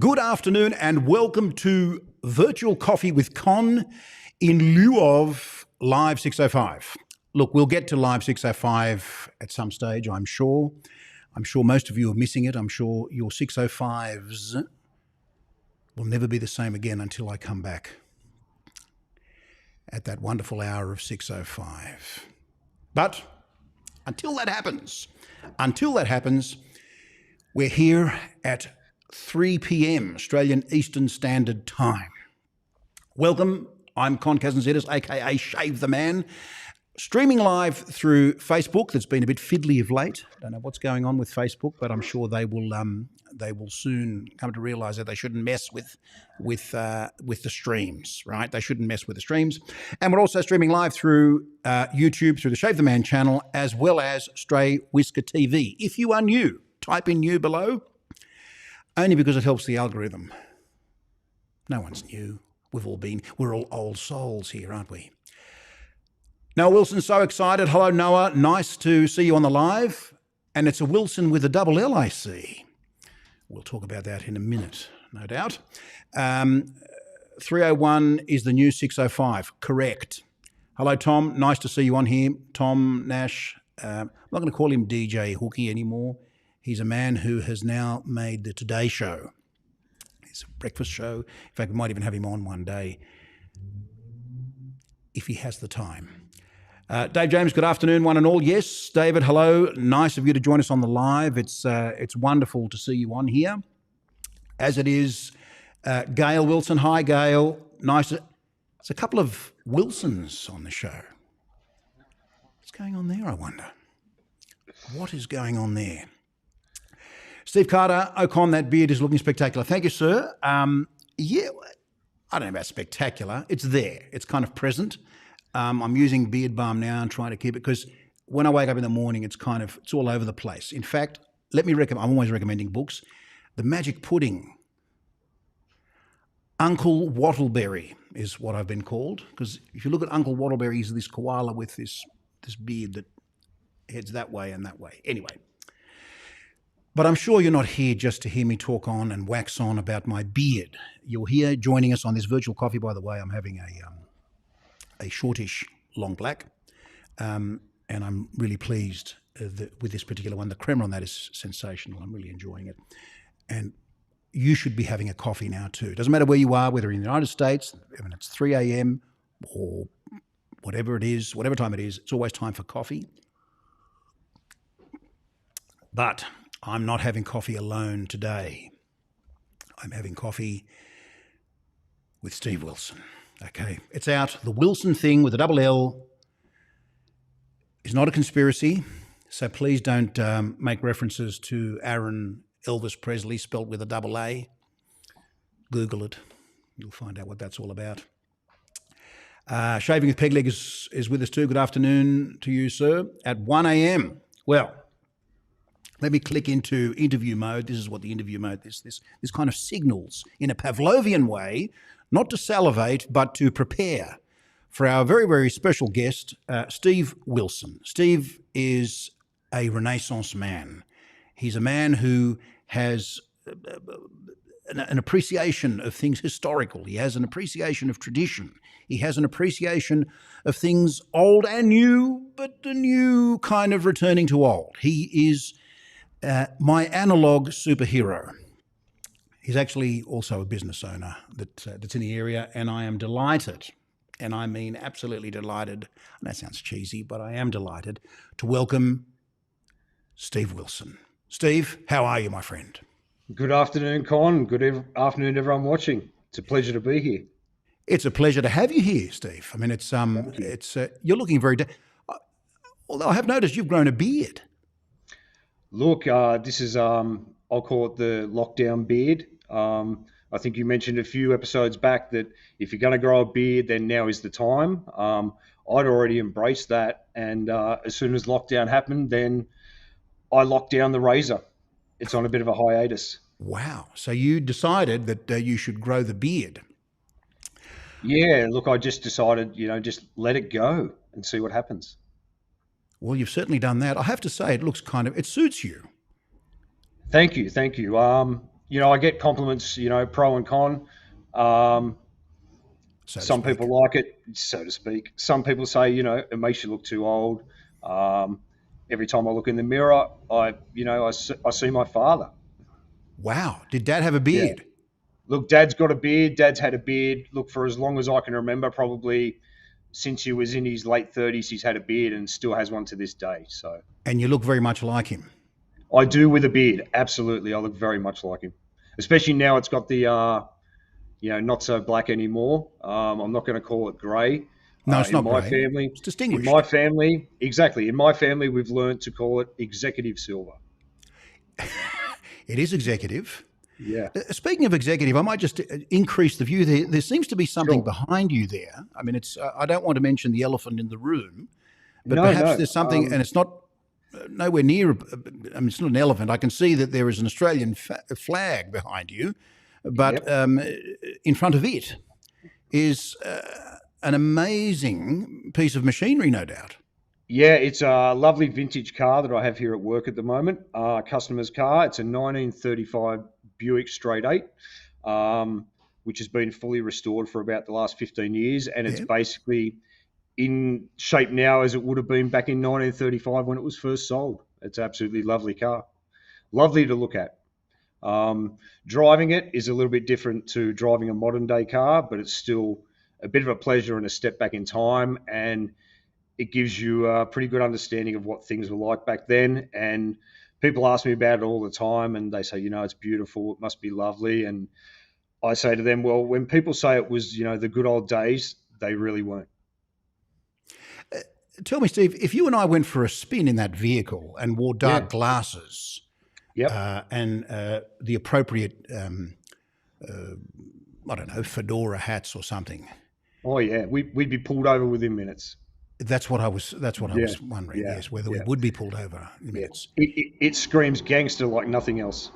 Good afternoon and welcome to Virtual Coffee with Con in lieu of Live 605. Look, we'll get to Live 605 at some stage, I'm sure. I'm sure most of you are missing it. I'm sure your 605s will never be the same again until I come back at that wonderful hour of 605. But until that happens, we're here at 3 p.m. Australian Eastern Standard Time. Welcome. I'm Con Kazantzidis, aka Shave the Man, streaming live through Facebook. That's been a bit fiddly of late. Don't know what's going on with Facebook, but I'm sure they will soon come to realise that they shouldn't mess with the streams, right? They shouldn't mess with the streams. And we're also streaming live through YouTube, through the Shave the Man channel, as well as Stray Whisker TV. If you are new, type in new below. Only because it helps the algorithm. No one's new. We're all old souls here, aren't we? Noah Wilson, so excited. Hello, Noah. Nice to see you on the live. And it's a Wilson with a double L, I see. We'll talk about that in a minute, no doubt. 301 is the new 605. Correct. Hello, Tom. Nice to see you on here. Tom Nash. I'm not going to call him DJ Hookie anymore. He's a man who has now made the Today Show. It's a breakfast show. In fact, we might even have him on one day if he has the time. Dave James, good afternoon, one and all. Yes, David, hello. Nice of you to join us on the live. It's wonderful to see you on here. As it is, Gail Wilson. Hi, Gail. Nice. There's a couple of Wilsons on the show. What's going on there, I wonder? What is going on there? Steve Carter, Ocon, that beard is looking spectacular. Thank you, sir. Yeah, I don't know about spectacular. It's there. It's kind of present. I'm using beard balm now and trying to keep it because when I wake up in the morning, it's all over the place. In fact, I'm always recommending books. The Magic Pudding. Uncle Wattleberry is what I've been called because if you look at Uncle Wattleberry, he's this koala with this beard that heads that way and that way. Anyway. But I'm sure you're not here just to hear me talk on and wax on about my beard. You're here joining us on this virtual coffee. By the way, I'm having a shortish long black, and I'm really pleased with this particular one. The crema on that is sensational. I'm really enjoying it. And you should be having a coffee now too. It doesn't matter where you are, whether in the United States, when it's 3 a.m. or whatever it is, whatever time it is, it's always time for coffee. But I'm not having coffee alone today. I'm having coffee with Steve Willson. Okay, it's out. The Wilson thing with a double L is not a conspiracy, so please don't make references to Aaron Elvis Presley spelt with a double A. Google it. You'll find out what that's all about. Shaving with Peg Leg is with us too. Good afternoon to you, sir. At 1 a.m. Well, let me click into interview mode. This is what the interview mode is. This kind of signals in a Pavlovian way, not to salivate, but to prepare for our very, very special guest, Steve Willson. Steve is a Renaissance man. He's a man who has an appreciation of things historical. He has an appreciation of tradition. He has an appreciation of things old and new, but the new kind of returning to old. He is my analog superhero. He's actually also a business owner that's in the area, and I am delighted, and I mean absolutely delighted, and that sounds cheesy, but I am delighted to welcome Steve Willson. Steve, how are you, my friend? Good afternoon, Con. Good afternoon, everyone watching. It's a pleasure to be here. It's a pleasure to have you here, Steve. I mean, you're looking very. Although I have noticed you've grown a beard. Look, this is I'll call it the lockdown beard. I think you mentioned a few episodes back that if you're going to grow a beard, then now is the time. I'd already embraced that, and as soon as lockdown happened, then I locked down the razor. It's on a bit of a hiatus. Wow. So you decided that you should grow the beard. Yeah, look, I just decided, just let it go and see what happens. Well, you've certainly done that. I have to say, it suits you. Thank you. I get compliments, pro and con. Um, so to some speak. people like it, so to speak. Some people say, it makes you look too old. Um, every time I look in the mirror, I see my father. Wow. Did Dad have a Yeah. beard? Look, Dad's got a beard. Dad's had a beard. Look, for as long as I can remember, probably since he was in his late 30s, he's had a beard and still has one to this day. So And you look very much like him. I do with a beard. Absolutely. I look very much like him, especially now it's got the, not so black anymore. I'm not going to call it grey. No, it's In not my grey. family, It's distinguished. exactly. In my family, we've learned to call it executive silver. It is executive. Yeah. Speaking of executive, I might just increase the view. There seems to be something Sure. behind you there. I mean, it's. I don't want to mention the elephant in the room, but No, perhaps no. there's something, and it's not nowhere near. I mean, it's not an elephant. I can see that there is an Australian flag behind you, but Yep. in front of it is an amazing piece of machinery, no doubt. Yeah, it's a lovely vintage car that I have here at work at the moment. Customer's car. It's a 1935 Buick Straight Eight, which has been fully restored for about the last 15 years, and it's Yeah. basically in shape now as it would have been back in 1935 when it was first sold. It's an absolutely lovely car, lovely to look at. Driving it is a little bit different to driving a modern day car, but it's still a bit of a pleasure and a step back in time, and it gives you a pretty good understanding of what things were like back then. And people ask me about it all the time, and they say, it's beautiful, it must be lovely. And I say to them, well, when people say it was, the good old days, they really weren't. Tell me, Steve, if you and I went for a spin in that vehicle and wore Yeah. dark glasses Yep. and the appropriate, I don't know, fedora hats or something. Oh yeah, we'd be pulled over within minutes. That's what I was. That's what I Yeah. was wondering. Yeah. Yes, whether we Yeah. would be pulled over in Yeah. minutes. It screams gangster like nothing else.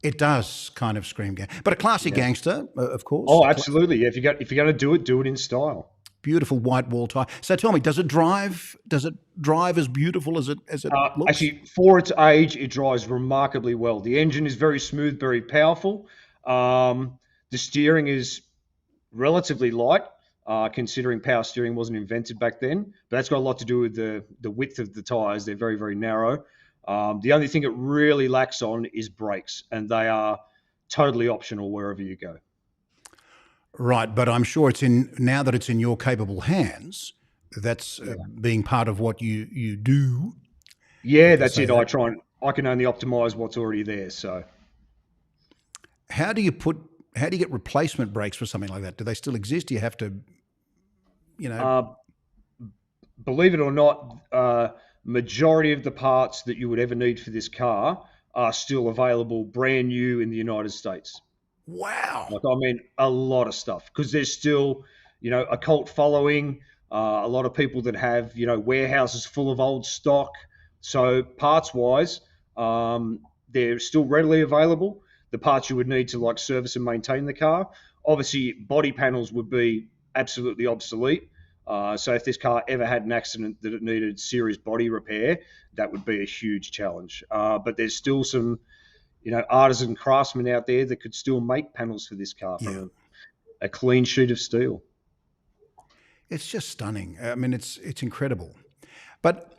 It does kind of scream but a classy Yeah. gangster, of course. Oh, absolutely. Yeah. If you're going to do it in style. Beautiful white wall tie. So tell me, does it drive? Does it drive as beautiful as it looks? Actually, for its age, it drives remarkably well. The engine is very smooth, very powerful. The steering is relatively light, considering power steering wasn't invented back then. But that's got a lot to do with the width of the tires. They're very, very narrow. The only thing it really lacks on is brakes, and they are totally optional wherever you go. Right, but I'm sure now that it's in your capable hands. That's being part of what you do. Yeah, that's it. I can only optimize what's already there. So How do you get replacement brakes for something like that? Do they still exist? Do you have to, believe it or not, majority of the parts that you would ever need for this car are still available brand new in the United States. Wow. Like, I mean, a lot of stuff, because there's still, a cult following, a lot of people that have, warehouses full of old stock. So parts wise, they're still readily available. The parts you would need to like service and maintain the car. Obviously, body panels would be absolutely obsolete. So if this car ever had an accident that it needed serious body repair, that would be a huge challenge. But there's still some, artisan craftsmen out there that could still make panels for this car from a clean sheet of steel. It's just stunning. I mean, it's incredible. But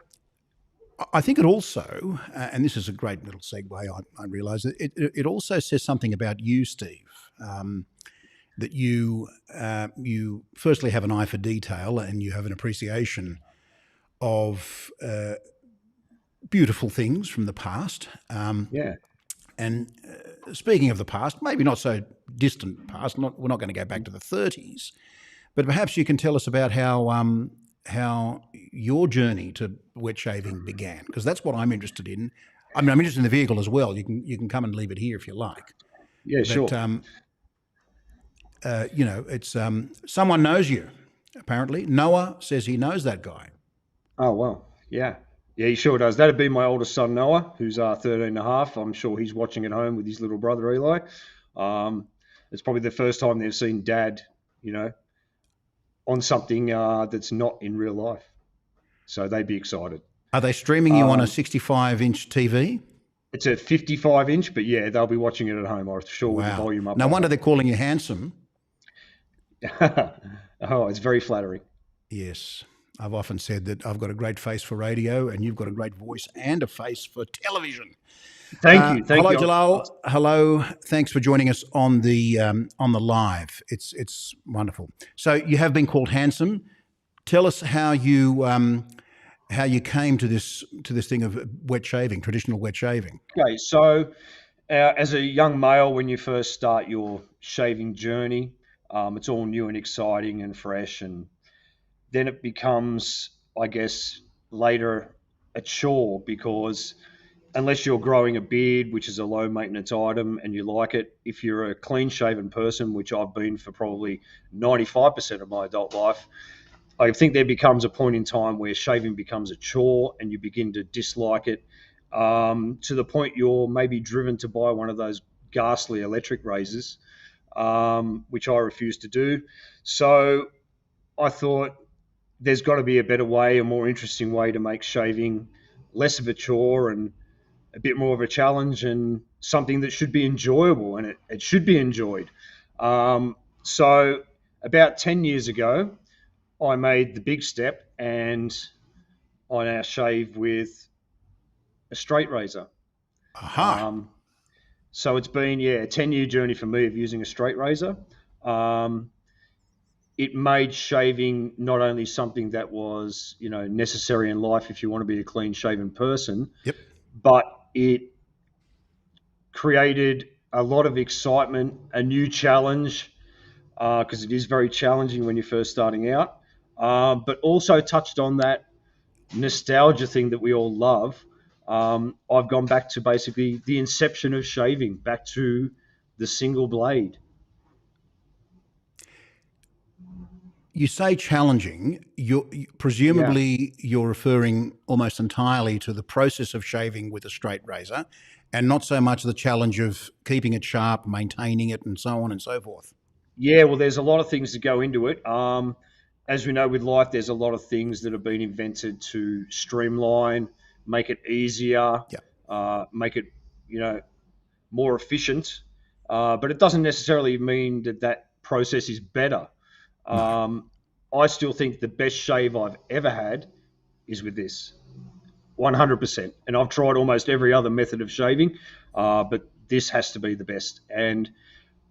I think it also, and this is a great little segue, I realise, it also says something about you, Steve, that you firstly have an eye for detail and you have an appreciation of beautiful things from the past. Yeah. And speaking of the past, maybe not so distant past, we're not going to go back to the 30s, but perhaps you can tell us about how your journey to wet shaving began, because that's what I'm interested in. I mean, I'm interested in the vehicle as well. You can come and leave it here if you like. Yeah, sure. It's someone knows you. Apparently, Noah says he knows that guy. Oh, well, yeah. Yeah, he sure does. That'd be my oldest son, Noah, who's 13 and a half. I'm sure he's watching at home with his little brother, Eli. It's probably the first time they've seen Dad, on something that's not in real life. So they'd be excited. Are they streaming you on a 65-inch TV? It's a 55-inch, but yeah, they'll be watching it at home, I'm sure, with the Wow. volume up. No wonder they're calling you handsome. Oh, it's very flattering. Yes. I've often said that I've got a great face for radio and you've got a great voice and a face for television. Thank you. Thank Hello, you. Jalal. Hello. Thanks for joining us on the live. It's wonderful. So you have been called handsome. Tell us how you came to this thing of wet shaving, traditional wet shaving. Okay, so as a young male, when you first start your shaving journey, it's all new and exciting and fresh, and then it becomes, I guess, later a chore because unless you're growing a beard, which is a low maintenance item and you like it, if you're a clean shaven person, which I've been for probably 95% of my adult life, I think there becomes a point in time where shaving becomes a chore and you begin to dislike it, to the point you're maybe driven to buy one of those ghastly electric razors, which I refuse to do. So I thought there's got to be a better way, a more interesting way to make shaving less of a chore and a bit more of a challenge and something that should be enjoyable, and it should be enjoyed. So about 10 years ago, I made the big step and I now shave with a straight razor. Aha. So it's been, a 10-year journey for me of using a straight razor. Um, it made shaving not only something that was, necessary in life if you want to be a clean shaven person, Yep. but it created a lot of excitement, a new challenge, because it is very challenging when you're first starting out, but also touched on that nostalgia thing that we all love. I've gone back to basically the inception of shaving, back to the single blade. You say challenging. Yeah. You're referring almost entirely to the process of shaving with a straight razor, and not so much the challenge of keeping it sharp, maintaining it, and so on and so forth. Yeah, well, there's a lot of things that go into it. As we know with life, there's a lot of things that have been invented to streamline, make it easier, Yeah. make it, you know, more efficient. But it doesn't necessarily mean that that process is better. No. I still think the best shave I've ever had is with this, 100%. And I've tried almost every other method of shaving, but this has to be the best. And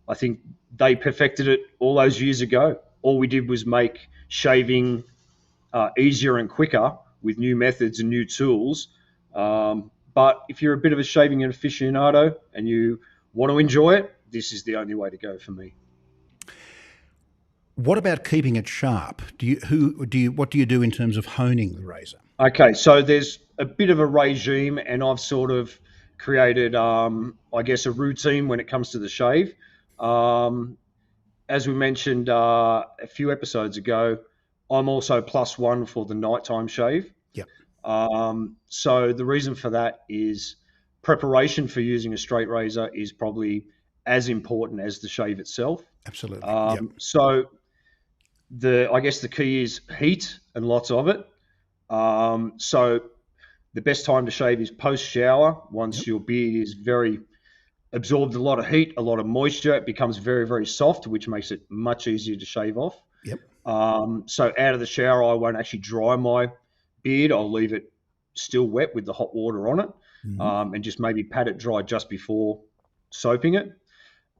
I think they perfected it all those years ago. All we did was make shaving easier and quicker with new methods and new tools. But if you're a bit of a shaving aficionado and you want to enjoy it, this is the only way to go for me. What about keeping it sharp? What do you do in terms of honing the razor? Okay, so there's a bit of a regime, and I've sort of created, I guess, a routine when it comes to the shave. Um, as we mentioned a few episodes ago, I'm also +1 for the nighttime shave. Yep. So the reason for that is preparation for using a straight razor is probably as important as the shave itself. Absolutely. Yep. So I guess the key is heat and lots of it. So the best time to shave is post shower. Once your beard is very absorbed a lot of heat, a lot of moisture, it becomes very, very soft, which makes it much easier to shave off. Yep. So out of the shower, I won't actually dry my beard. I'll leave it still wet with the hot water on it, and just maybe pat it dry just before soaping it.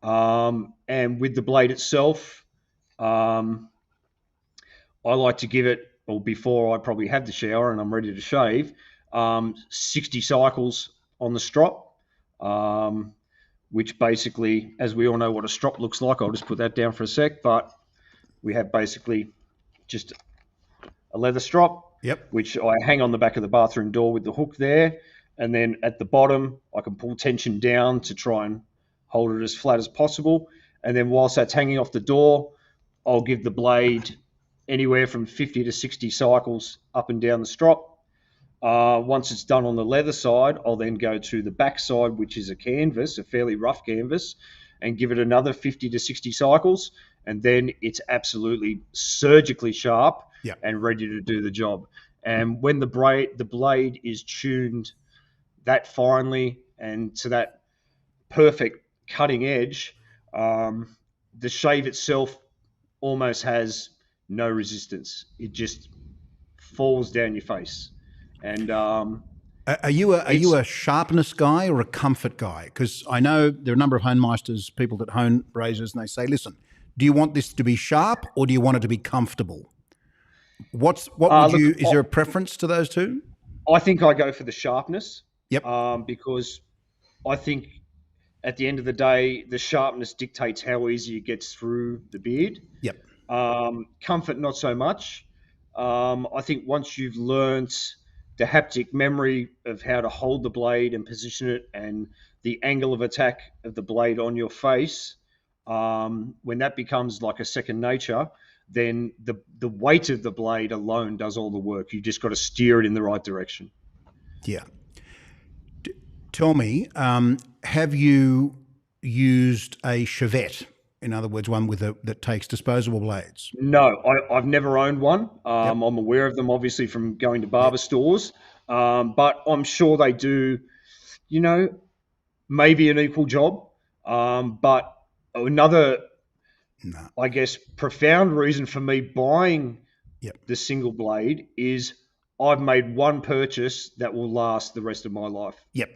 And with the blade itself, I like to give it, or before I probably have the shower and I'm ready to shave, 60 cycles on the strop, which basically, as we all know what a strop looks like, I'll just put that down for a sec, but we have basically just a leather strop, which I hang on the back of the bathroom door with the hook there, and then at the bottom, I can pull tension down to try and hold it as flat as possible, and then whilst that's hanging off the door, I'll give the blade anywhere from 50 to 60 cycles up and down the strop. Once it's done on the leather side, I'll then go to the back side, which is a canvas, a fairly rough canvas, and give it another 50 to 60 cycles. And then it's absolutely surgically sharp and ready to do the job. And when the blade is tuned that finely, and to that perfect cutting edge, the shave itself almost has no resistance. It just falls down your face. And Are you a sharpness guy or a comfort guy? Because I know there are a number of homemeisters, people that hone razors, and they say, listen, do you want this to be sharp or do you want it to be comfortable? Is there a preference to those two? I think I go for the sharpness. Yep. Because I think at the end of the day, the sharpness dictates how easy it gets through the beard. Yep. Comfort, not so much. I think once you've learnt the haptic memory of how to hold the blade and position it and the angle of attack of the blade on your face, when that becomes like a second nature, then the weight of the blade alone does all the work. You just got to steer it in the right direction. Yeah. Tell me, have you used a chevette? In other words, one that takes disposable blades? No, I've never owned one. I'm aware of them, obviously, from going to barber stores. But I'm sure they do, maybe an equal job. But another, I guess, profound reason for me buying the single blade is I've made one purchase that will last the rest of my life. Yep.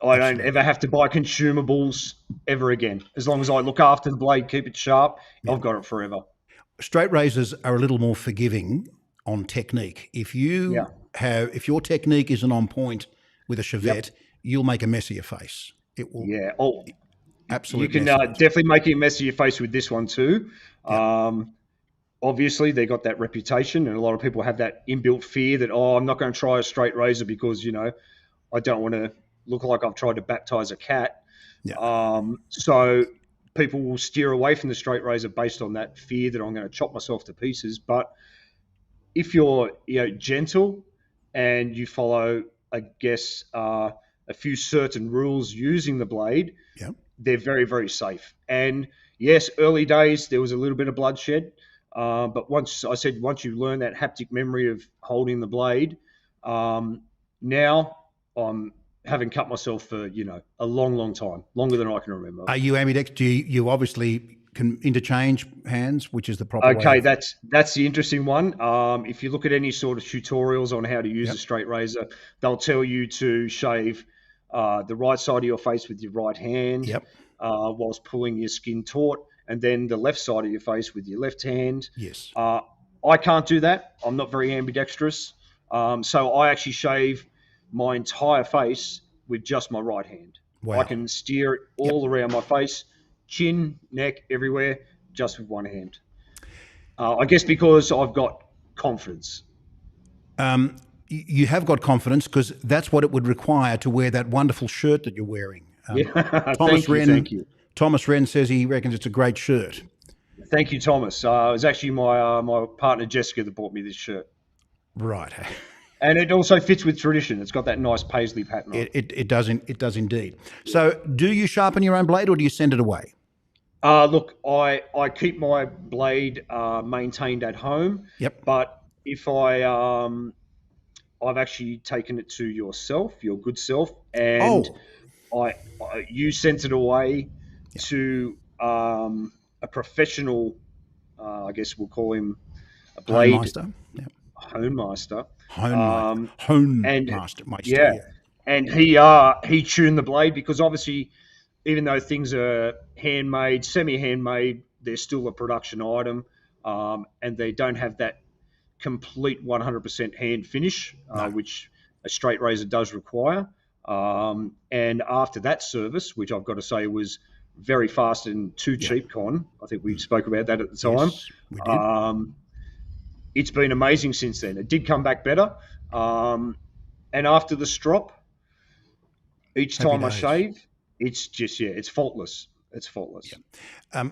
I don't ever have to buy consumables ever again. As long as I look after the blade, keep it sharp, I've got it forever. Straight razors are a little more forgiving on technique. If your technique isn't on point with a chevette, you'll make a mess of your face. It will. Yeah. Oh, absolutely. You can definitely make a mess of your face with this one too. Yep. Obviously, they got that reputation, and a lot of people have that inbuilt fear that, I'm not going to try a straight razor because, I don't want to look like I've tried to baptize a cat. Yeah. So people will steer away from the straight razor based on that fear that I'm going to chop myself to pieces. But if you're gentle and you follow, I guess, a few certain rules using the blade, they're very, very safe. And yes, early days there was a little bit of bloodshed, but once you learn that haptic memory of holding the blade, now I'm haven't cut myself for a long, long time, longer than I can remember. Are you ambidextrous? You obviously can interchange hands, which is the proper way. Okay, that's the interesting one. If you look at any sort of tutorials on how to use a straight razor, they'll tell you to shave the right side of your face with your right hand, whilst pulling your skin taut, and then the left side of your face with your left hand. Yes. I can't do that. I'm not very ambidextrous, so I actually shave my entire face with just my right hand. Wow. I can steer it all around my face, chin, neck, everywhere, just with one hand. I guess because I've got confidence. You have got confidence because that's what it would require to wear that wonderful shirt that you're wearing. Thank you. Thomas Wren says he reckons it's a great shirt. Thank you, Thomas. It was actually my partner Jessica that bought me this shirt. Right. And it also fits with tradition. It's got that nice paisley pattern on it. It does indeed. So do you sharpen your own blade or do you send it away? Look, I keep my blade maintained at home. Yep. But if I've actually taken it to your good self, and you sent it away to a professional, I guess we'll call him a blade homemaster. Yep. Homemaster. Homemaster. And he tuned the blade because obviously, even though things are handmade, semi-handmade, they're still a production item, and they don't have that complete 100% hand finish, which a straight razor does require. And after that service, which I've got to say was very fast and too cheap, Con, I think we spoke about that at the time. Yes, we did. It's been amazing since then. It did come back better. And after the strop, each time I shave, it's just, it's faultless. It's faultless. Yeah.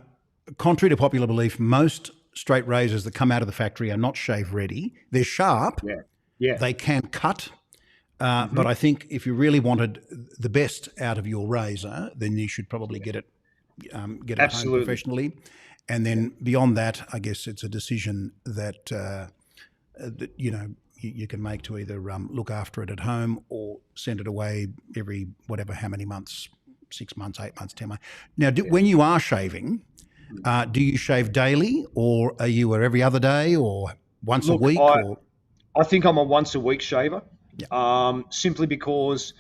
Contrary to popular belief, most straight razors that come out of the factory are not shave ready. They're sharp. Yeah. They can cut. But I think if you really wanted the best out of your razor, then you should probably get it home professionally. And then beyond that, I guess it's a decision that you can make to either look after it at home or send it away every how many months, 6 months, 8 months, 10 months. Now, when you are shaving, do you shave daily, or are you every other day, or once a week? I think I'm a once a week shaver, simply because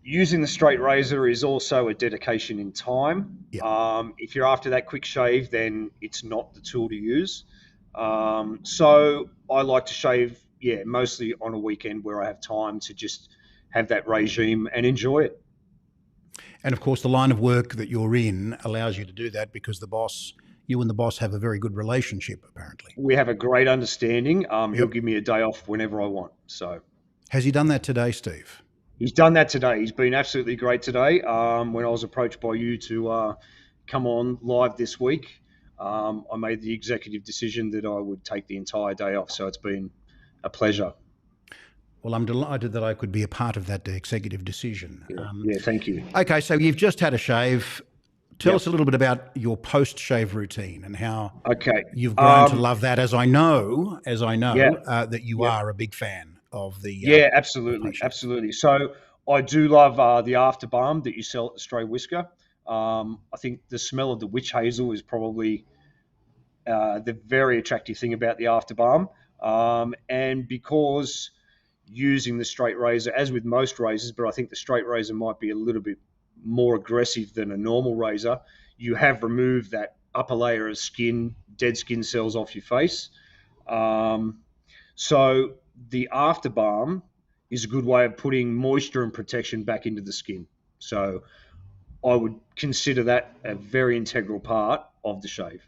using the straight razor is also a dedication in time. If you're after that quick shave, then it's not the tool to use. So I like to shave, mostly on a weekend where I have time to just have that regime and enjoy it. And of course, the line of work that you're in allows you to do that because you and the boss have a very good relationship, apparently. We have a great understanding. He'll give me a day off whenever I want. So, has he done that today, Steve? He's done that today. He's been absolutely great today. When I was approached by you to come on live this week, I made the executive decision that I would take the entire day off. So it's been a pleasure. Well, I'm delighted that I could be a part of that executive decision. Thank you. Okay, so you've just had a shave. Tell us a little bit about your post-shave routine and how you've grown to love that, as I know that you are a big fan of the... absolutely. So I do love the after balm that you sell at the Stray Whisker. I think the smell of the witch hazel is probably the very attractive thing about the after balm. And because using the straight razor, as with most razors, but I think the straight razor might be a little bit more aggressive than a normal razor, you have removed that upper layer of skin, dead skin cells off your face. So the after balm is a good way of putting moisture and protection back into the skin. So I would consider that a very integral part of the shave.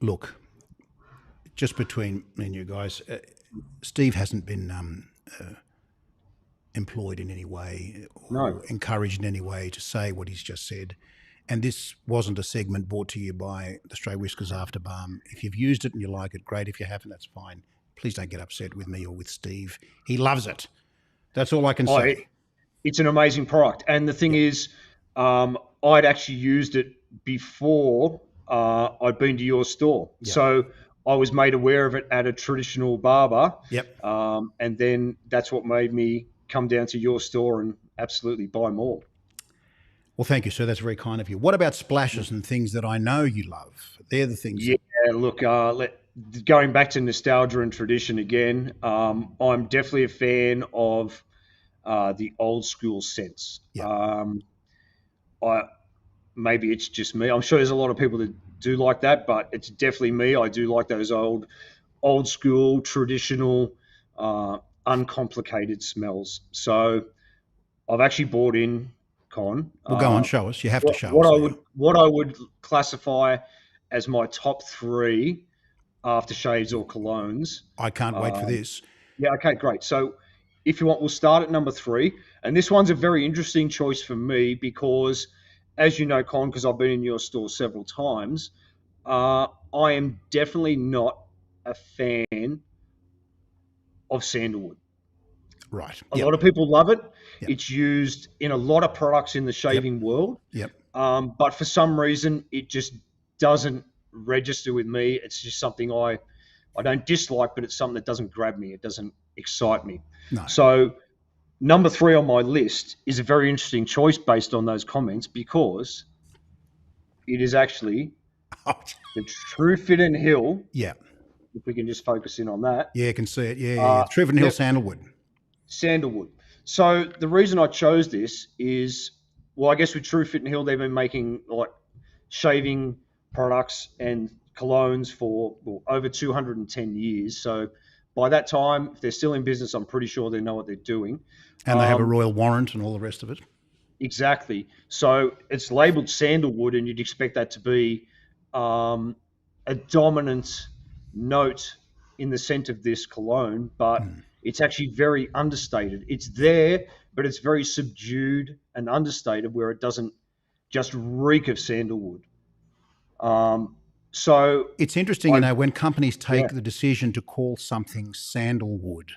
Look, just between me and you guys, Steve hasn't been employed in any way or encouraged in any way to say what he's just said. And this wasn't a segment brought to you by the Stray Whiskers After Balm. If you've used it and you like it, great. If you haven't, that's fine. Please don't get upset with me or with Steve. He loves it. That's all I can say. It's an amazing product. And the thing is, I'd actually used it before I'd been to your store. So I was made aware of it at a traditional barber. And then that's what made me come down to your store and absolutely buy more. Well, thank you, sir. That's very kind of you. What about splashes and things that I know you love? They're the things. Look, going back to nostalgia and tradition again, I'm definitely a fan of the old school scents. Maybe it's just me. I'm sure there's a lot of people that do like that, but it's definitely me. I do like those old school, traditional, uncomplicated smells. So I've actually bought in, Con. Well, go on, show us. You have to show us. What I would classify as my top 3 aftershaves or colognes. I can't wait for this. Yeah, okay, great. So if you want, we'll start at number 3. And this one's a very interesting choice for me because, as you know, Con, because I've been in your store several times, I am definitely not a fan of sandalwood. Right. A lot of people love it. It's used in a lot of products in the shaving world. But for some reason, it just doesn't register with me. It's just something I don't dislike, but it's something that doesn't grab me. It doesn't excite me. No. So number 3 on my list is a very interesting choice based on those comments because it is actually the Truefit and Hill. If we can just focus in on that. Yeah, I can see it. Truefit and Hill sandalwood. Sandalwood. So the reason I chose this is, well, I guess with Truefit and Hill, they've been making like shaving products and colognes for over 210 years. So by that time, if they're still in business, I'm pretty sure they know what they're doing. And they have a royal warrant and all the rest of it. Exactly. So it's labeled sandalwood, and you'd expect that to be a dominant note in the scent of this cologne, but it's actually very understated. It's there, but it's very subdued and understated where it doesn't just reek of sandalwood. So it's interesting, when companies take the decision to call something sandalwood,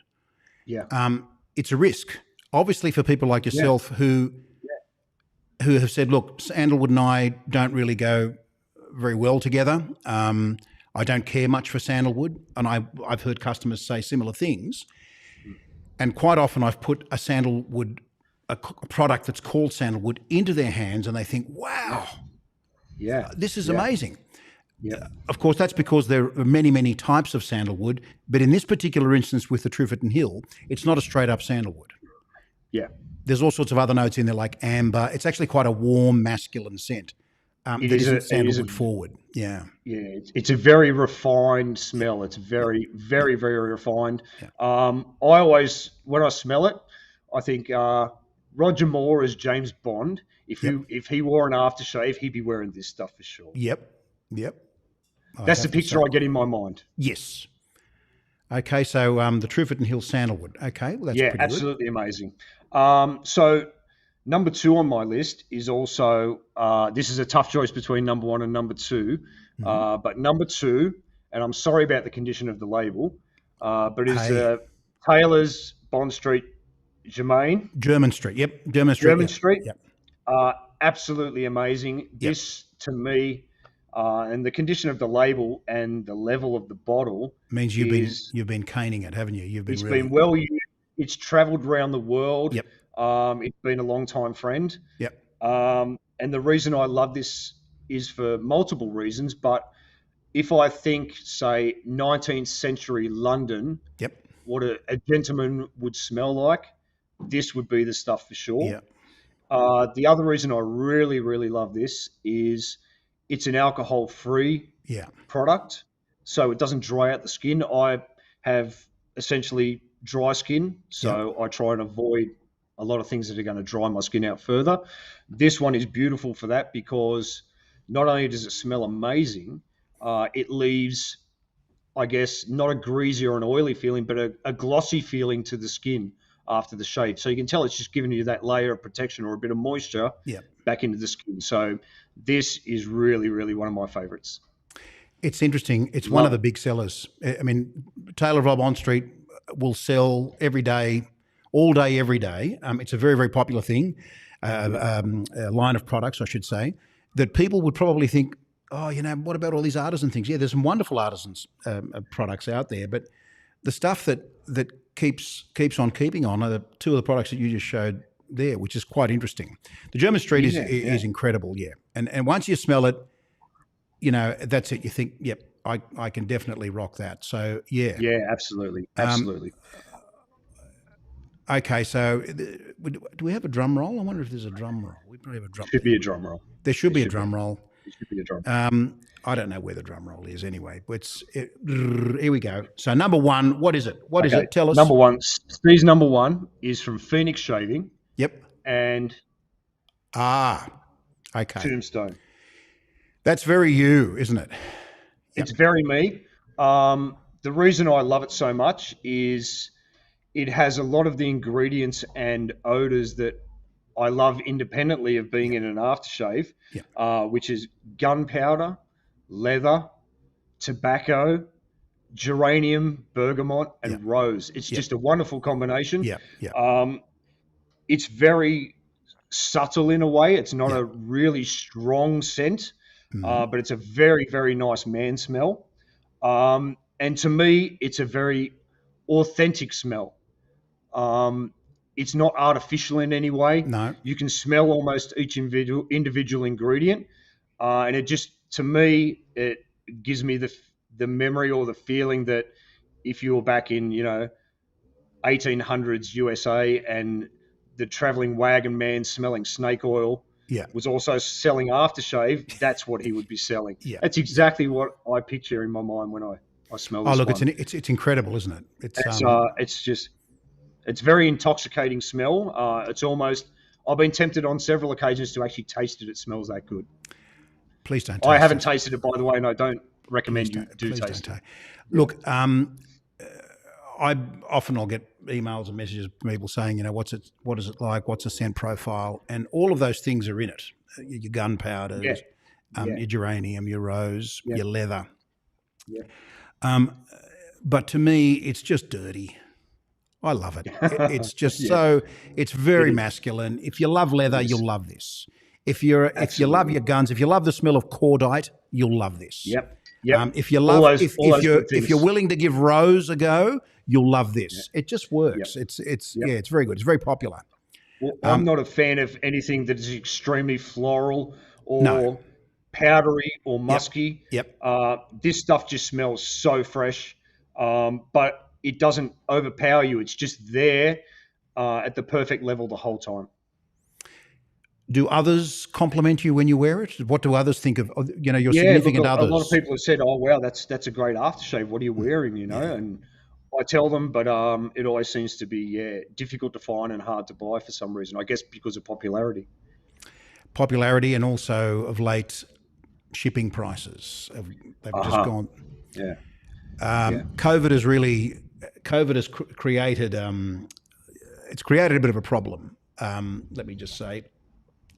it's a risk. Obviously for people like yourself who have said, look, sandalwood and I don't really go very well together. I don't care much for sandalwood, and I've heard customers say similar things. And quite often I've put a sandalwood, a product that's called sandalwood, into their hands, and they think, wow, this is amazing. Yeah. Of course, that's because there are many, many types of sandalwood, but in this particular instance with the Truferton Hill, it's not a straight up sandalwood. Yeah. There's all sorts of other notes in there like amber. It's actually quite a warm, masculine scent that isn't sandalwood forward. Yeah. Yeah, it's a very refined smell. It's very, very, very refined. Yeah. I always, when I smell it, I think Roger Moore as James Bond. If he wore an aftershave, he'd be wearing this stuff for sure. Yep. That's the picture I get in my mind. Yes. Okay, so the Truferton Hill sandalwood. Okay, well, that's pretty absolutely good. Amazing. So number 2 on my list is also, this is a tough choice between number 1 and number 2, but number 2, and I'm sorry about the condition of the label, but is Taylor's Bond Street Germain. German Street, yep. German Street. Yep. Absolutely amazing. Yep. This, to me, and the condition of the label and the level of the bottle means you've been caning it, haven't you? It's been well used. It's travelled around the world. Yep. It's been a long time friend. Yep. And the reason I love this is for multiple reasons. But if I think, say, 19th century London, what a gentleman would smell like, this would be the stuff for sure. Yep. The other reason I really, really love this is it's an alcohol-free product, so it doesn't dry out the skin. I have essentially dry skin, so I try and avoid a lot of things that are going to dry my skin out further. This one is beautiful for that because not only does it smell amazing, it leaves, I guess, not a greasy or an oily feeling, but a glossy feeling to the skin after the shave. So you can tell it's just giving you that layer of protection or a bit of moisture back into the skin. So this is really, really one of my favorites. It's interesting. It's one of the big sellers. I mean, Taylorville Bond Street will sell every day, all day, every day. It's a very, very popular thing, a line of products, I should say, that people would probably think, oh, what about all these artisan things? Yeah, there's some wonderful artisans products out there, but the stuff that keeps on keeping on are the 2 of the products that you just showed there, which is quite interesting. The German Street is incredible, and once you smell it, that's it. You think, yep, I can definitely rock that. So yeah, absolutely. Okay, so do we have a drum roll? I wonder if there's a drum roll. We probably have a drum. Should be a drum roll. There should be a drum roll. It should be a drum. I don't know where the drum roll is anyway. But here we go. So number 1, what is it? What is it? Tell us. Number 1, Steve's number 1 is from Phoenix Shaving. Yep. And okay. Tombstone. That's very you, isn't it? Yep. It's very me. The reason I love it so much is it has a lot of the ingredients and odors that I love independently of being in an aftershave, which is gunpowder, leather, tobacco, geranium, bergamot, and rose. It's just a wonderful combination. It's very subtle in a way. It's not a really strong scent, but it's a very, very nice man smell. And to me, it's a very authentic smell. It's not artificial in any way. No. You can smell almost each individual ingredient. And it just, to me, it gives me the memory or the feeling that if you were back in, 1800s USA and the traveling wagon man smelling snake oil was also selling aftershave, that's what he would be selling. Yeah. That's exactly what I picture in my mind when I smell this. Oh, look, it's incredible, isn't it? It's very intoxicating smell. It's almost, I've been tempted on several occasions to actually taste it. It smells that good. Please don't taste I haven't tasted it, by the way, and I don't recommend you do taste it. Look, I'll get emails and messages from people saying, what is it like? What's the scent profile? And all of those things are in it. Your gunpowder, your geranium, your rose, your leather. Yeah. But to me, it's just dirty. I love it. It's just it's very masculine. If you love leather, you'll love this. If you love your guns, if you love the smell of cordite, you'll love this. Yep. Yep. If you All love, those good if things. you're willing to give Rose a go, you'll love this. Yeah. It just works. Yep. It's very good. It's very popular. Well, I'm not a fan of anything that is extremely floral No. or powdery or Yep. musky. Yep. This stuff just smells so fresh, but it doesn't overpower you. It's just there at the perfect level the whole time. Do others compliment you when you wear it? What do others think of, your Yeah, significant look, a others? lot of people have said, "Oh, wow, that's a great aftershave. What are you wearing?" And I tell them, but it always seems to be difficult to find and hard to buy for some reason. I guess because of popularity. Popularity, and also of late, shipping prices. They've just gone. Yeah. COVID has created it's created a bit of a problem. Let me just say.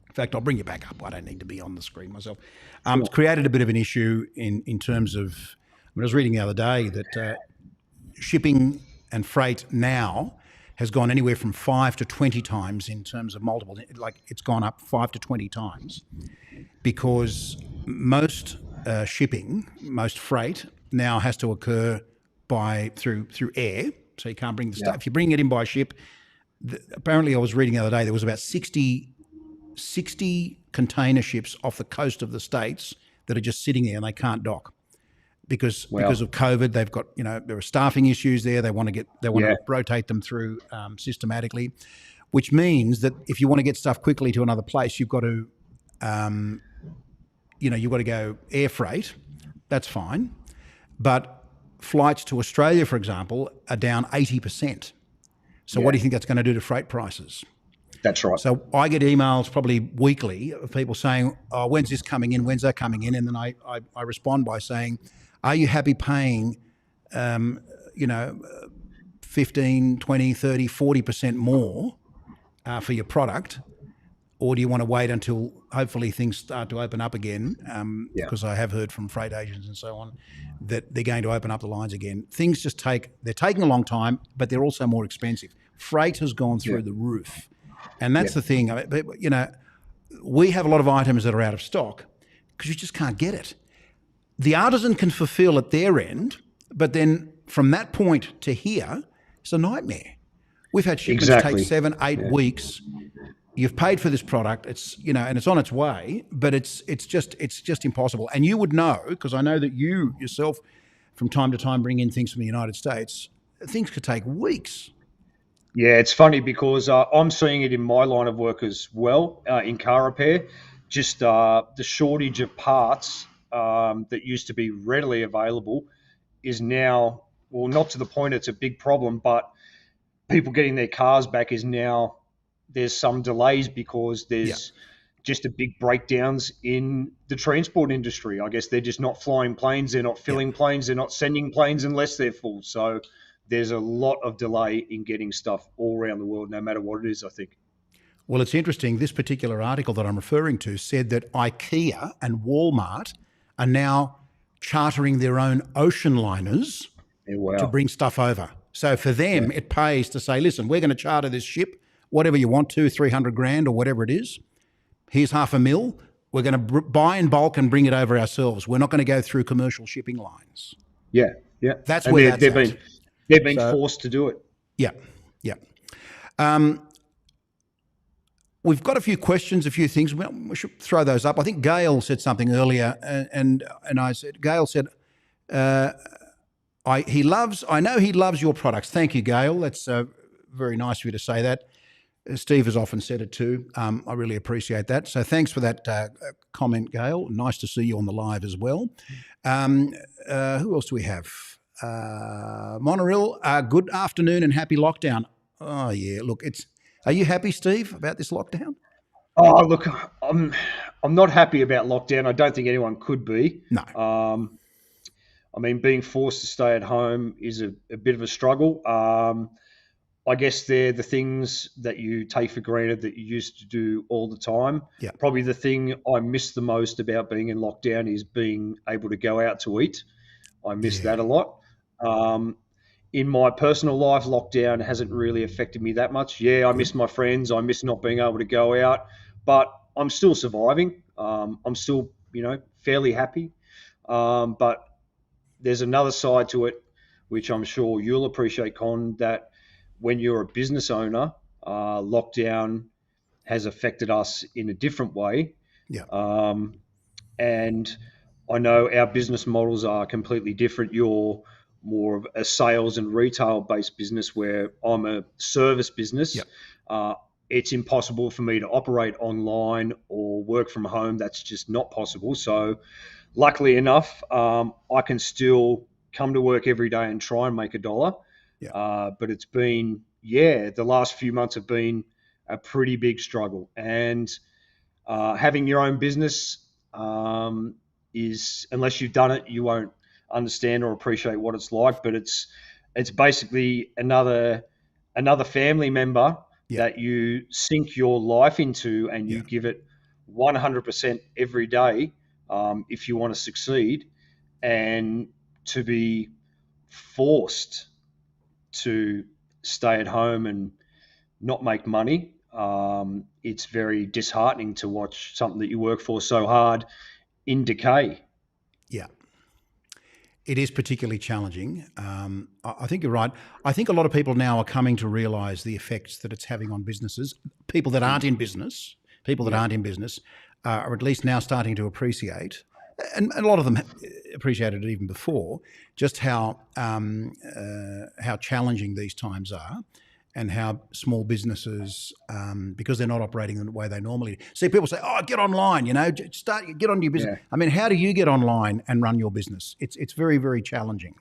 In fact, I'll bring you back up. I don't need to be on the screen myself. Sure. It's created a bit of an issue in terms of. I was reading the other day that shipping and freight now has gone anywhere from 5 to 20 times in terms of multiple. Like it's gone up 5 to 20 times because most shipping, most freight now has to occur through air. So you can't bring the stuff. If you bring it in by ship, apparently I was reading the other day there was about 60 container ships off the coast of the States that are just sitting there and they can't dock because of COVID. They've got, there are staffing issues there. They want to rotate them through systematically, which means that if you want to get stuff quickly to another place, you've got to, you've got to go air freight. That's fine. But flights to Australia, for example, are down 80%. So what do you think that's going to do to freight prices? That's right. So I get emails probably weekly of people saying, "Oh, when's this coming in? When's that coming in?" And then I respond by saying, "Are you happy paying, 15, 20, 30, 40% more for your product? Or do you want to wait until hopefully things start to open up again?" Because I have heard from freight agents and so on that they're going to open up the lines again. Things they're taking a long time, but they're also more expensive. Freight has gone through the roof. And that's the thing. We have a lot of items that are out of stock because you just can't get it. The artisan can fulfill at their end, but then from that point to here, it's a nightmare. We've had shipments take 7, 8 weeks. You've paid for this product. It's and it's on its way, but it's just impossible. And you would know, because I know that you yourself, from time to time, bring in things from the United States. Things could take weeks. Yeah, it's funny because I'm seeing it in my line of work as well, in car repair. Just the shortage of parts that used to be readily available is now, well, not to the point it's a big problem, but people getting their cars back is now, there's some delays because there's just a big breakdowns in the transport industry. I guess they're just not flying planes, they're not filling planes, they're not sending planes unless they're full. So there's a lot of delay in getting stuff all around the world, no matter what it is, I think. Well, it's interesting. This particular article that I'm referring to said that IKEA and Walmart are now chartering their own ocean liners to bring stuff over. So for them, it pays to say, listen, we're going to charter this ship, whatever you want to, 300 grand or whatever it is. Here's $500,000. We're going to buy in bulk and bring it over ourselves. We're not going to go through commercial shipping lines. Yeah. That's where they've been forced to do it. Yeah. We've got a few questions, a few things. We should throw those up. I think Gail said something earlier, and I said, Gail said, I know he loves your products. Thank you, Gail. That's very nice of you to say that. Steve has often said it too. I really appreciate that. So thanks for that comment, Gail. Nice to see you on the live as well. Who else do we have? Monorail, good afternoon and happy lockdown. Oh, yeah. Look, are you happy, Steve, about this lockdown? Oh, look, I'm not happy about lockdown. I don't think anyone could be. No. I mean, being forced to stay at home is a bit of a struggle. I guess they're the things that you take for granted that you used to do all the time. Yeah. Probably the thing I miss the most about being in lockdown is being able to go out to eat. I miss that a lot. In my personal life, lockdown hasn't really affected me that much. Yeah, I miss my friends. I miss not being able to go out, but I'm still surviving. I'm still, fairly happy. But there's another side to it, which I'm sure you'll appreciate, Con, that when you're a business owner, lockdown has affected us in a different way. Yeah. And I know our business models are completely different. You're more of a sales and retail based business, where I'm a service business. Yeah. It's impossible for me to operate online or work from home. That's just not possible. So, luckily enough, I can still come to work every day and try and make a dollar. Yeah. But it's been, the last few months have been a pretty big struggle. And having your own business is, unless you've done it, you won't understand or appreciate what it's like. But it's basically another family member Yeah. that you sink your life into, and you Yeah. give it 100% every day if you want to succeed. And to be forced to stay at home and not make money, it's very disheartening to watch something that you work for so hard in decay. Yeah. It is particularly challenging. I think you're right. I think a lot of people now are coming to realise the effects that it's having on businesses. People that aren't in business, are at least now starting to appreciate, and a lot of them appreciated it even before, just how challenging these times are, and how small businesses, because they're not operating in the way they normally do. See, people say, "Oh, get online, get on your business." Yeah. I mean, how do you get online and run your business? It's very, very challenging.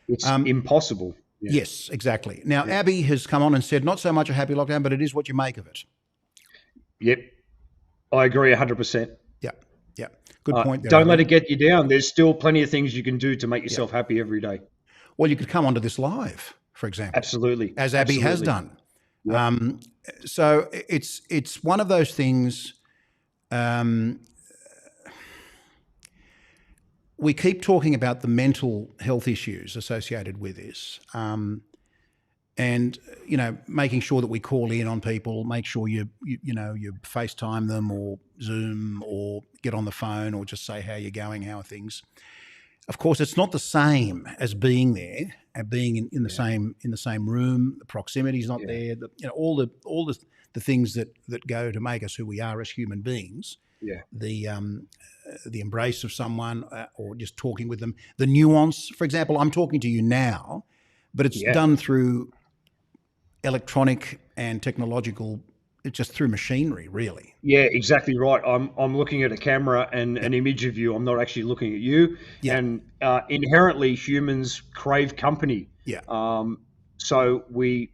It's impossible. Yeah. Yes, exactly. Now, Abby has come on and said, not so much a happy lockdown, but it is what you make of it. Yep. I agree 100%. Yeah, yeah. Good point there, Don't Abby. let it get you down. There's still plenty of things you can do to make yourself happy every day. Well, you could come onto this live, for example. Absolutely. As Abby has done. Yep. So it's one of those things. We keep talking about the mental health issues associated with this, and making sure that we call in on people, make sure you FaceTime them or Zoom or get on the phone or just say how you're going, how are things. Of course, it's not the same as being there and being in the same room. The proximity is not there. All the things that go to make us who we are as human beings. Yeah. The embrace of someone, or just talking with them. The nuance, for example, I'm talking to you now, but it's done through electronic and technological. It's just through machinery, really. Yeah, exactly right. I'm looking at a camera and an image of you. I'm not actually looking at you. Yeah. And inherently, humans crave company. Yeah. So we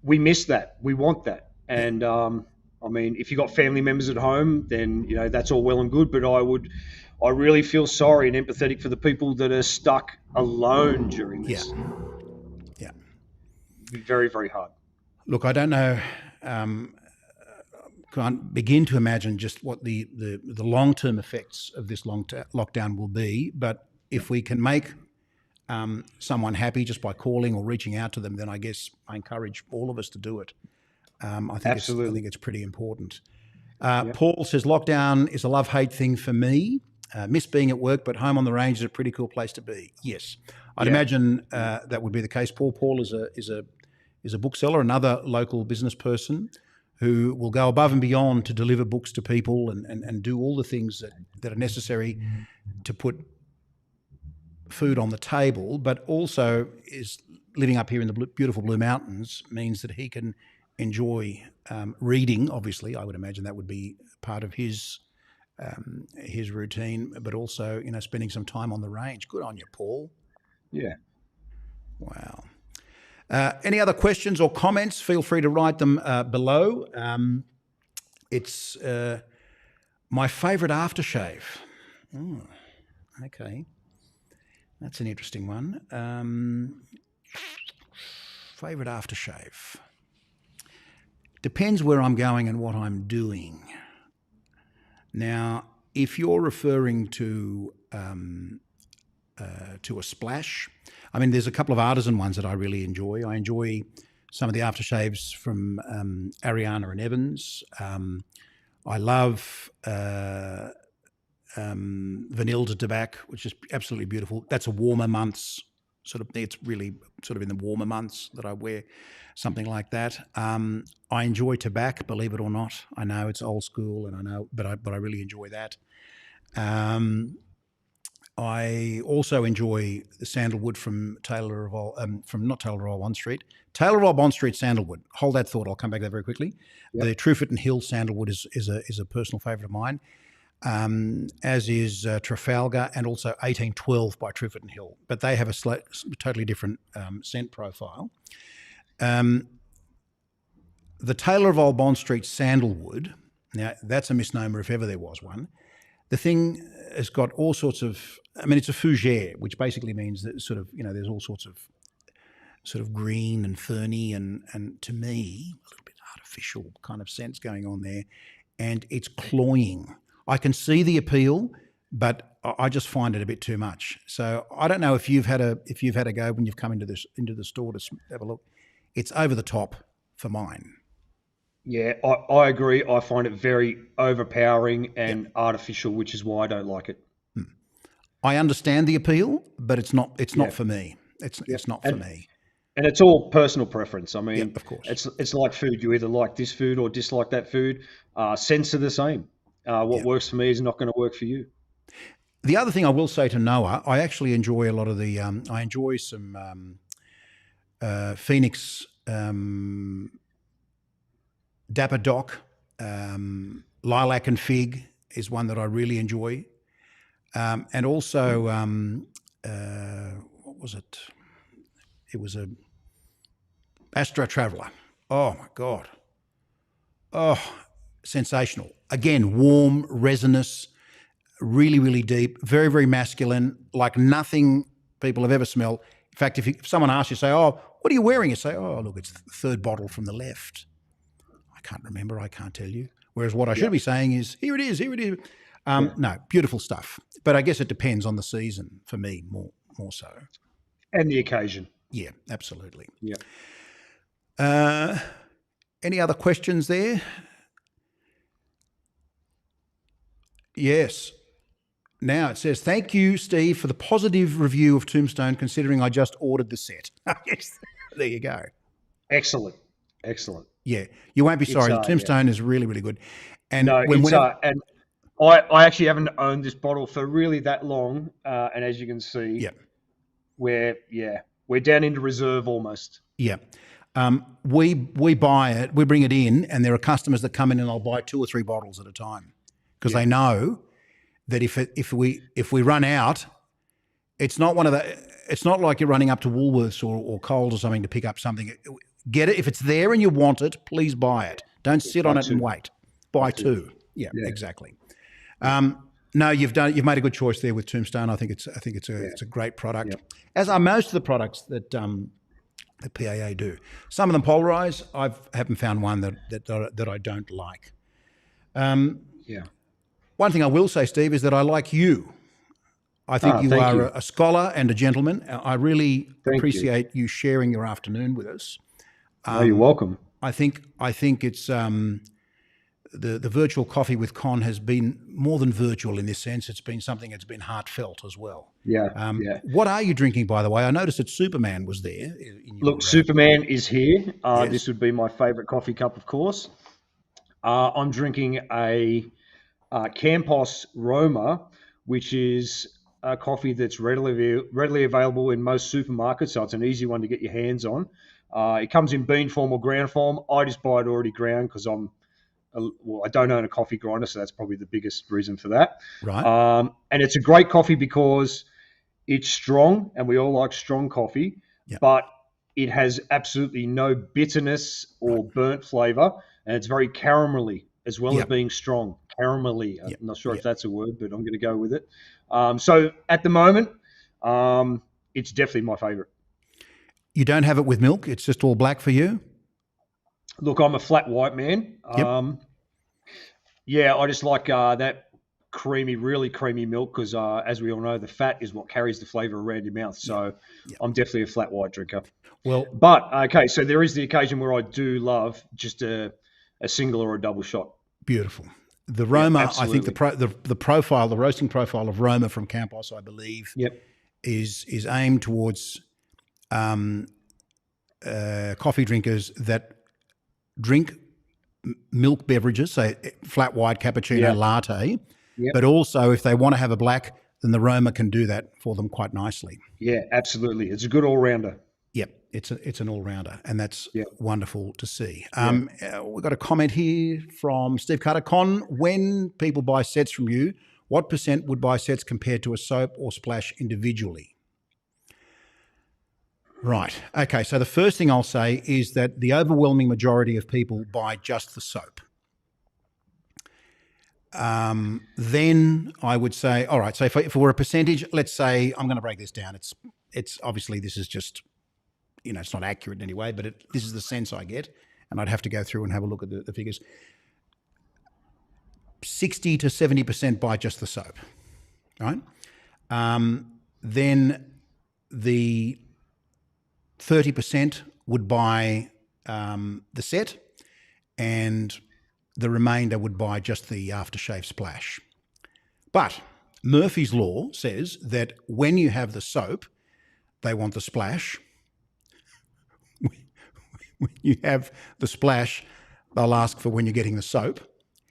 miss that. We want that. And I mean, if you've got family members at home, then that's all well and good. But I really feel sorry and empathetic for the people that are stuck alone during this. Yeah. It'd be very, very hard. Look, I don't know. Can't begin to imagine just what the long-term effects of this lockdown will be. But if we can make someone happy just by calling or reaching out to them, then I guess I encourage all of us to do it. I think it's pretty important. Paul says, lockdown is a love-hate thing for me. Miss being at work, but home on the range is a pretty cool place to be. Yes, I'd imagine that would be the case. Paul is a bookseller, another local business person who will go above and beyond to deliver books to people and do all the things that are necessary to put food on the table, but also is living up here in the beautiful Blue Mountains means that he can enjoy reading. Obviously, I would imagine that would be part of his routine, but also spending some time on the range. Good on you, Paul. Yeah. Wow. Any other questions or comments? Feel free to write them below. It's my favourite aftershave. Oh, okay. That's an interesting one. Favourite aftershave. Depends where I'm going and what I'm doing. Now, if you're referring to a splash, I mean, there's a couple of artisan ones that I really enjoy. I enjoy some of the aftershaves from Ariana and Evans. I love vanilla to tobacco, which is absolutely beautiful. That's a warmer months it's really sort of in the warmer months that I wear something like that. I enjoy tobacco, believe it or not. I know it's old school, and I know, but I really enjoy that. I also enjoy the sandalwood from Taylorville, Bond Street. Taylorville, Bond Street sandalwood. Hold that thought. I'll come back to that very quickly. Yep. The Truefort and Hill sandalwood is a personal favourite of mine, as is Trafalgar, and also 1812 by Truefort and Hill. But they have a totally different scent profile. The Taylorville, Bond Street sandalwood. Now that's a misnomer if ever there was one. The thing has got all sorts of, it's a fougere, which basically means that there's all sorts of sort of green and ferny and to me, a little bit artificial kind of scents going on there. And it's cloying. I can see the appeal, but I just find it a bit too much. So I don't know if you've had a go when you've come into the store to have a look. It's over the top for mine. Yeah, I agree. I find it very overpowering and artificial, which is why I don't like it. I understand the appeal, but it's not for me. It's not for me. And it's all personal preference. I mean, of course. It's like food. You either like this food or dislike that food. Scents are the same. What works for me is not going to work for you. The other thing I will say to Noah, I actually enjoy a lot of the. I enjoy some Phoenix. Dapper Doc, Lilac and Fig is one that I really enjoy. And also, what was it? It was a Astra Traveller. Oh, my God. Oh, sensational. Again, warm, resinous, really, really deep, very, very masculine, like nothing people have ever smelled. In fact, if someone asks you, say, oh, what are you wearing? You say, oh, look, it's the third bottle from the left. Can't remember, I can't tell you. Whereas what I should be saying is, here it is. No, beautiful stuff. But I guess it depends on the season for me more so. And the occasion. Yeah, absolutely. Yeah. Any other questions there? Yes. Now it says, thank you, Steve, for the positive review of Tombstone, considering I just ordered the set. Yes. There you go. Excellent. Yeah, you won't be sorry. The Tombstone is really, really good. And no, and I actually haven't owned this bottle for really that long. And as you can see, we're down into reserve almost. Yeah. We buy it, we bring it in, and there are customers that come in and I'll buy 2 or 3 bottles at a time because they know that if we run out, it's not like you're running up to Woolworths or Coles or something to pick up something. Get it. If it's there and you want it, please buy it. Don't sit on it and wait. Buy 2. Yeah, exactly. No, you've made a good choice there with Tombstone. I think it's a great product, as are most of the products that the PAA do. Some of them polarize. I haven't found one that I don't like. One thing I will say, Steve, is that I like you. I think you are a scholar and a gentleman. I really appreciate you sharing your afternoon with us. You're welcome. I think it's the virtual coffee with Con has been more than virtual in this sense. It's been something that's been heartfelt as well. What are you drinking, by the way? I noticed that Superman was there. Look, Superman is here. This would be my favourite coffee cup, of course. I'm drinking a Campos Roma, which is a coffee that's readily available in most supermarkets, so it's an easy one to get your hands on. It comes in bean form or ground form. I just buy it already ground because I don't own a coffee grinder, so that's probably the biggest reason for that. Right. And it's a great coffee because it's strong, and we all like strong coffee, but it has absolutely no bitterness or burnt flavour, and it's very caramelly as well as being strong. Caramelly. I'm not sure if that's a word, but I'm going to go with it. So at the moment, it's definitely my favourite. You don't have it with milk? It's just all black for you? Look, I'm a flat white man. I just like that really creamy milk because, as we all know, the fat is what carries the flavour around your mouth. So I'm definitely a flat white drinker. But, okay, so there is the occasion where I do love just a single or a double shot. Beautiful. The Roma, I think absolutely. the profile, the roasting profile of Roma from Campos, I believe, Yep. is aimed towards coffee drinkers that drink milk beverages, say flat white, cappuccino, Yeah. latte, Yep. but also if they want to have a black, then the Roma can do that for them quite nicely. Yeah, absolutely. It's a good all rounder. Yep, it's an all rounder, and that's Yeah. wonderful to see. Yeah. We've got a comment here from Steve Carter. Con, when people buy sets from you, what % would buy sets compared to a soap or splash individually? Right. Okay. So the first thing I'll say is that the overwhelming majority of people buy just the soap. Then I would say, all right. So if we're a percentage, let's say I'm going to break this down. It's obviously this is just, it's not accurate in any way, but this is the sense I get, and I'd have to go through and have a look at the figures. 60 to 70% buy just the soap, right? Then the 30% would buy the set, and the remainder would buy just the aftershave splash. But Murphy's Law says that when you have the soap, they want the splash. When you have the splash, they'll ask for when you're getting the soap.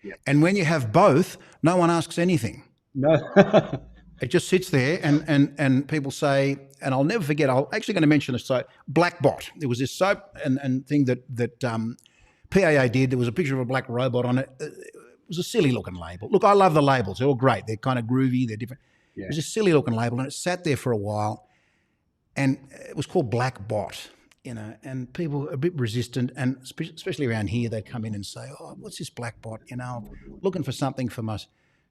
Yeah. And when you have both, no one asks anything. No. It just sits there, and people say, and I'll never forget, I'm actually going to mention a soap, Black Bot. There was this soap and thing that PAA did. There was a picture of a black robot on it. It was a silly looking label. Look, I love the labels. They're all great. They're kind of groovy. They're different. Yeah. It was a silly looking label, and it sat there for a while, and it was called Black Bot. And people are a bit resistant, and especially around here, they'd come in and say, "Oh, what's this Black Bot? I'm looking for something for my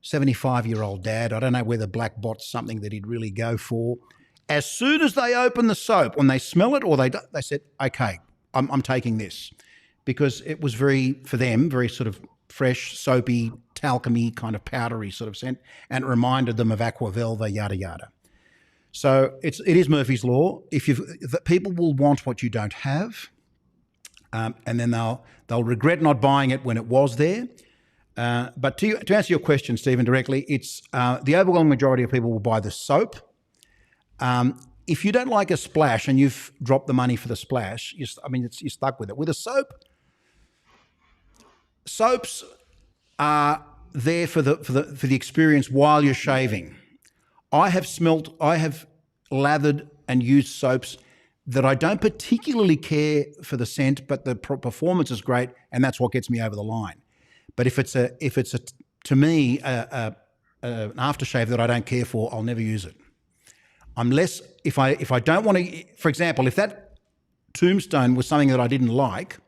75-year-old dad. I don't know whether Black Bot's something that he'd really go for." As soon as they open the soap, when they smell it, or they said, "Okay, I'm taking this," because it was very sort of fresh, soapy, talcum-y, kind of powdery sort of scent, and it reminded them of Aqua Velva, yada yada. So it is Murphy's Law. People will want what you don't have, and then they'll regret not buying it when it was there. But to answer your question, Stephen, directly, it's the overwhelming majority of people will buy the soap. If you don't like a splash and you've dropped the money for the splash, you're stuck with it. With a soap, soaps are there for the experience while you're shaving. I have lathered and used soaps that I don't particularly care for the scent, but the performance is great, and that's what gets me over the line. But if it's to me an aftershave that I don't care for, I'll never use it. Unless if I don't want to, for example, if that Tombstone was something that I didn't like,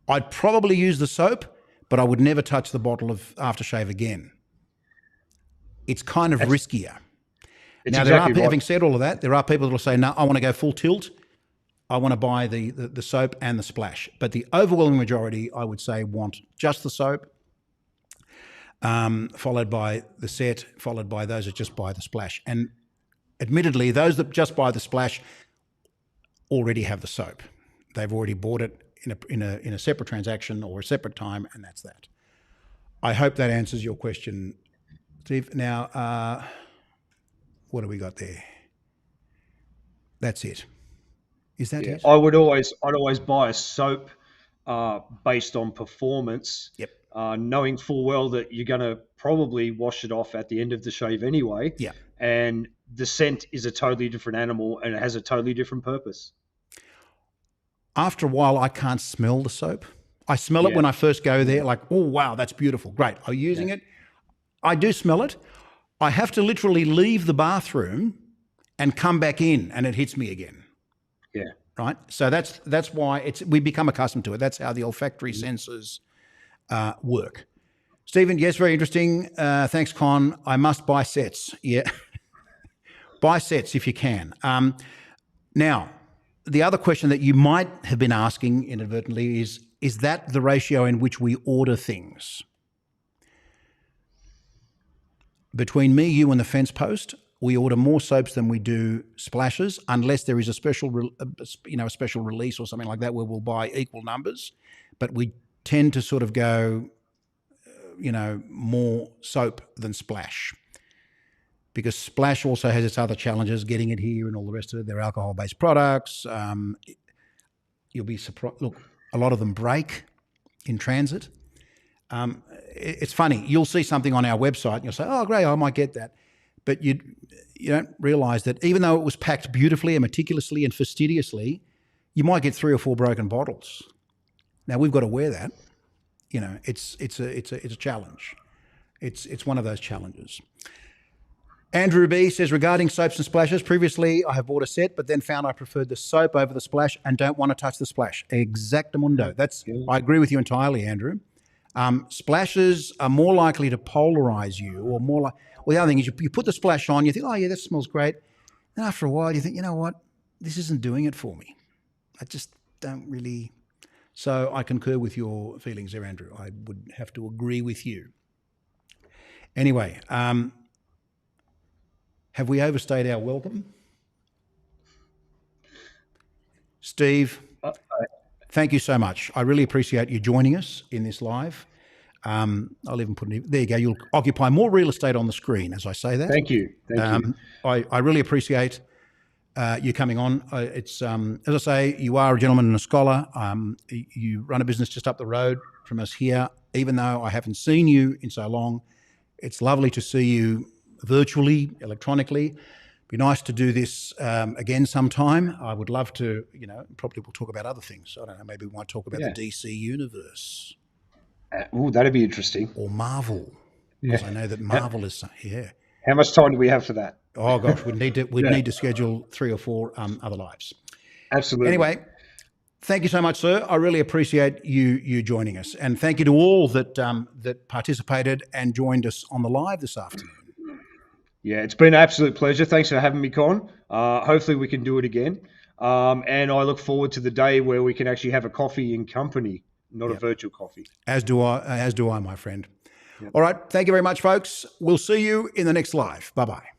I'd probably use the soap, but I would never touch the bottle of aftershave again. It's kind of riskier. Now, having said all of that, there are people that will say, no, I want to go full tilt. I want to buy the soap and the splash. But the overwhelming majority, I would say, want just the soap, followed by the set, followed by those that just buy the splash. And admittedly, those that just buy the splash already have the soap. They've already bought it in a separate transaction or a separate time, and that's that. I hope that answers your question, Steve. Now, what do we got there? That's it. Is that it? I'd always buy a soap based on performance. Yep. Knowing full well that you're going to probably wash it off at the end of the shave anyway. Yeah. And the scent is a totally different animal, and it has a totally different purpose. After a while, I can't smell the soap. I smell it when I first go there, like, oh, wow, that's beautiful. Great. Are you using it? I do smell it. I have to literally leave the bathroom and come back in, and it hits me again. Yeah. Right? So that's why we become accustomed to it. That's how the olfactory sensors work. Stephen, yes, very interesting. Thanks, Con. I must buy sets. Yeah. Buy sets if you can. Now, the other question that you might have been asking inadvertently is that the ratio in which we order things? Between me, you, and the fence post, we order more soaps than we do splashes, unless there is a special release or something like that where we'll buy equal numbers. But we tend to sort of go more soap than Splash, because Splash also has its other challenges, getting it here and all the rest of it. They're alcohol-based products. You'll be surprised. Look, a lot of them break in transit. It's funny. You'll see something on our website and you'll say, oh, great, I might get that. But you don't realise that even though it was packed beautifully and meticulously and fastidiously, you might get 3 or 4 broken bottles. Now, we've got to wear that. It's a challenge. It's one of those challenges. Andrew B says, regarding soaps and splashes, previously I have bought a set, but then found I preferred the soap over the splash and don't want to touch the splash. Exactamundo. I agree with you entirely, Andrew. Splashes are more likely to polarize you, or more like. Well, the other thing is you put the splash on, you think, oh yeah, that smells great. Then after a while, you think, you know what, this isn't doing it for me. I just don't really. So I concur with your feelings there, Andrew. I would have to agree with you. Anyway, have we overstayed our welcome? Steve, thank you so much. I really appreciate you joining us in this live. I'll even put it, there you go. You'll occupy more real estate on the screen as I say that. Thank you. Thank you. I really appreciate you coming on. It's as I say, you are a gentleman and a scholar. You run a business just up the road from us here. Even though I haven't seen you in so long, it's lovely to see you virtually, electronically. Be nice to do this again sometime. I would love to, probably we'll talk about other things. I don't know, maybe we might talk about the DC universe. Oh, that'd be interesting. Or Marvel. Because I know that Marvel is, How much time do we have for that? Oh gosh, we'd need to schedule 3 or 4 other lives. Absolutely. Anyway, thank you so much, sir. I really appreciate you joining us. And thank you to all that participated and joined us on the live this afternoon. Yeah, it's been an absolute pleasure. Thanks for having me, Con. Hopefully we can do it again. And I look forward to the day where we can actually have a coffee in company, not a virtual coffee. As do I, my friend. Yep. All right. Thank you very much, folks. We'll see you in the next live. Bye-bye.